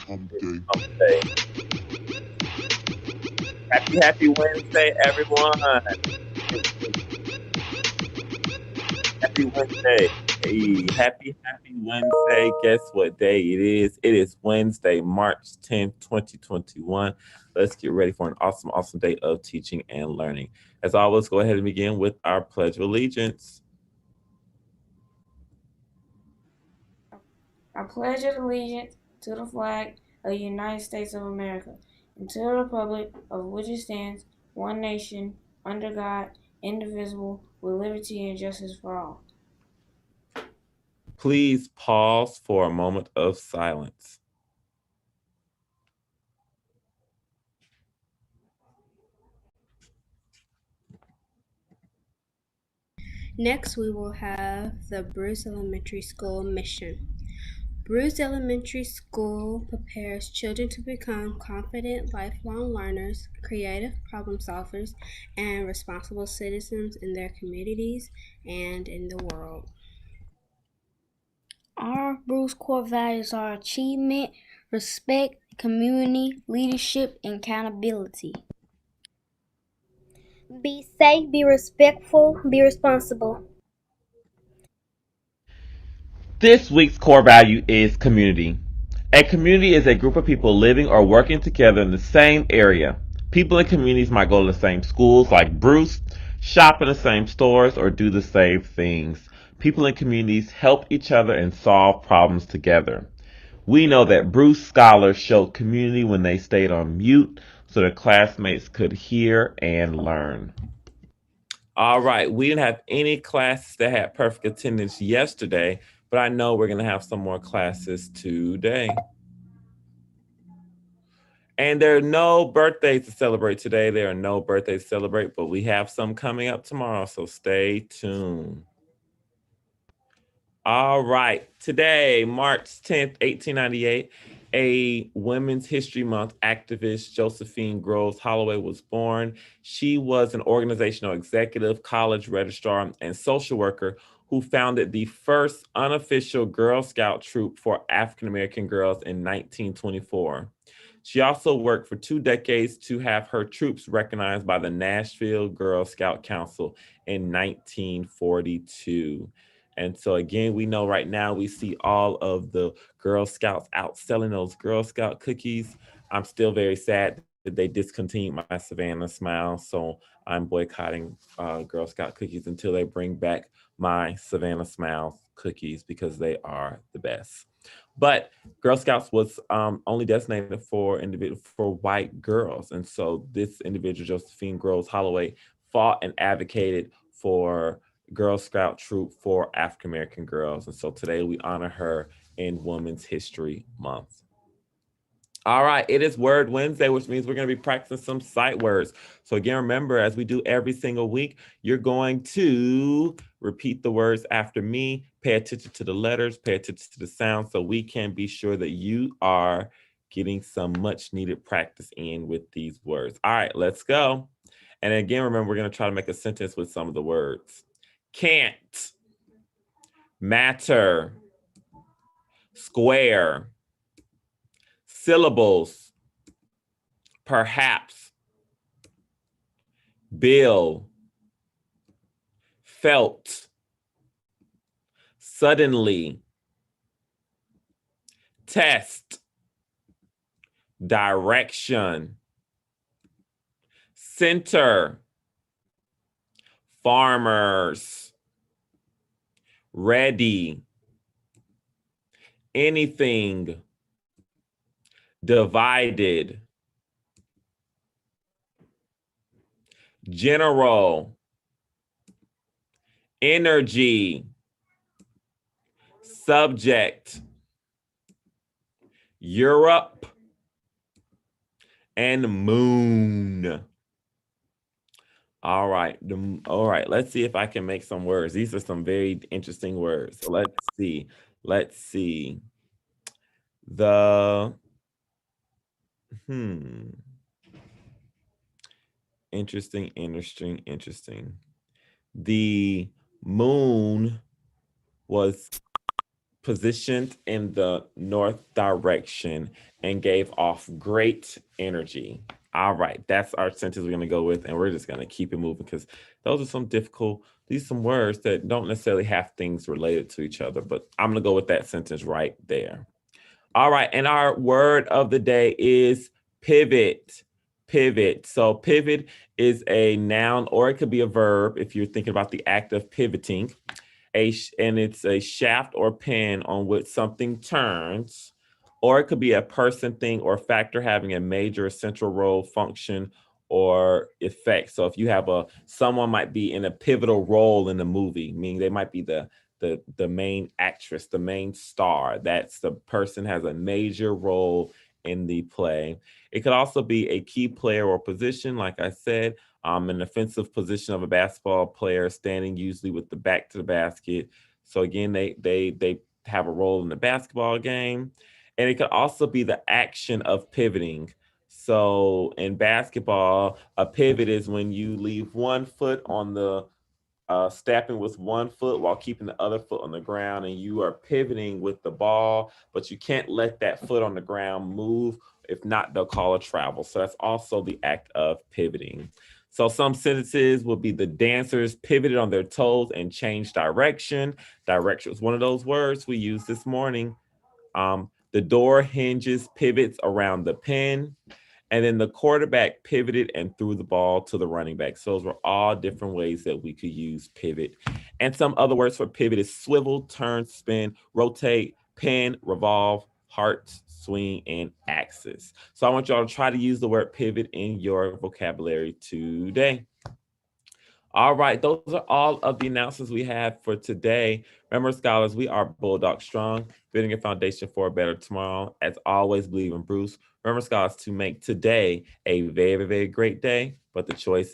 Hump Day. Happy Wednesday, everyone. Happy Wednesday. Hey, happy Wednesday. Guess what day it is? It is Wednesday, March 10th, 2021. Let's get ready for an awesome day of teaching and learning. As always, go ahead and begin with our Pledge of Allegiance. I pledge allegiance to the flag of the United States of America and to the republic of which it stands, one nation, under God, indivisible, with liberty and justice for all. Please pause for a moment of silence. Next, we will have the Bruce Elementary School mission. Bruce Elementary School prepares children to become confident, lifelong learners, creative problem solvers, and responsible citizens in their communities and in the world. Our Bruce core values are achievement, respect, community, leadership, and accountability. Be safe, be respectful, be responsible. This week's core value is community. A community is a group of people living or working together in the same area. People in communities might go to the same schools like Bruce, shop in the same stores, or do the same things. People in communities help each other and solve problems together. We know that Bruce scholars showed community when they stayed on mute so their classmates could hear and learn. All right, we didn't have any classes that had perfect attendance yesterday, but I know we're going to have some more classes today. And there are no birthdays to celebrate today. There are no birthdays to celebrate, but we have some coming up tomorrow, so stay tuned. All right, today, March 10th, 1898, a Women's History Month activist, Josephine Groves Holloway, was born. She was an organizational executive, college registrar, and social worker who founded the first unofficial Girl Scout troop for African American girls in 1924. She also worked for 2 decades to have her troops recognized by the Nashville Girl Scout Council in 1942. And so again, we know right now we see all of the Girl Scouts out selling those Girl Scout cookies. I'm still very sad that they discontinued my Savannah Smile, so I'm boycotting Girl Scout cookies until they bring back my Savannah Smile cookies because they are the best. But Girl Scouts was only designated for for white girls, and so this individual, Josephine Groves Holloway, fought and advocated for Girl Scout troop for African American girls. And so today we honor her in Women's History Month. All right, it is Word Wednesday, which means we're going to be practicing some sight words. So, again, remember, as we do every single week, you're going to repeat the words after me, pay attention to the letters, pay attention to the sounds, so we can be sure that you are getting some much needed practice in with these words. All right, let's go. And again, remember, we're going to try to make a sentence with some of the words. Can't, matter, square, syllables, perhaps, bill, felt, suddenly, test, direction, center, farmers, ready, anything, divided, general, energy, subject, Europe, and moon. All right. Let's see if I can make some words. These are some very interesting words. So let's see. Let's see. The hmm. Interesting. The moon was positioned in the north direction and gave off great energy. All right, that's our sentence we're going to go with, and we're just going to keep it moving because those are these are some words that don't necessarily have things related to each other, but I'm going to go with that sentence right there. All right, and our word of the day is pivot. Pivot. So pivot is a noun, or it could be a verb if you're thinking about the act of pivoting. And it's a shaft or pin on which something turns, or it could be a person, thing, or factor having a major central role, function, or effect. So if you have someone might be in a pivotal role in the movie, meaning they might be the main actress, the main star. That's the person has a major role in the play. It could also be a key player or position, like I said, an offensive position of a basketball player standing usually with the back to the basket. So again, they have a role in the basketball game. And it could also be the action of pivoting. So in basketball, a pivot is when you leave one foot on the stepping with one foot while keeping the other foot on the ground, and you are pivoting with the ball, but you can't let that foot on the ground move. If not, they'll call a travel. So that's also the act of pivoting. So some sentences will be the dancers pivoted on their toes and changed direction. Direction was one of those words we used this morning. The door hinges pivots around the pin. And then the quarterback pivoted and threw the ball to the running back. So those were all different ways that we could use pivot. And some other words for pivot is swivel, turn, spin, rotate, pin, revolve, heart, swing, and axis. So I want y'all to try to use the word pivot in your vocabulary today. All right, those are all of the announcements we have for today. Remember, scholars, we are Bulldog Strong, building a foundation for a better tomorrow. As always, believe in Bruce. Remember, scholars, to make today a very, very great day, but the choice is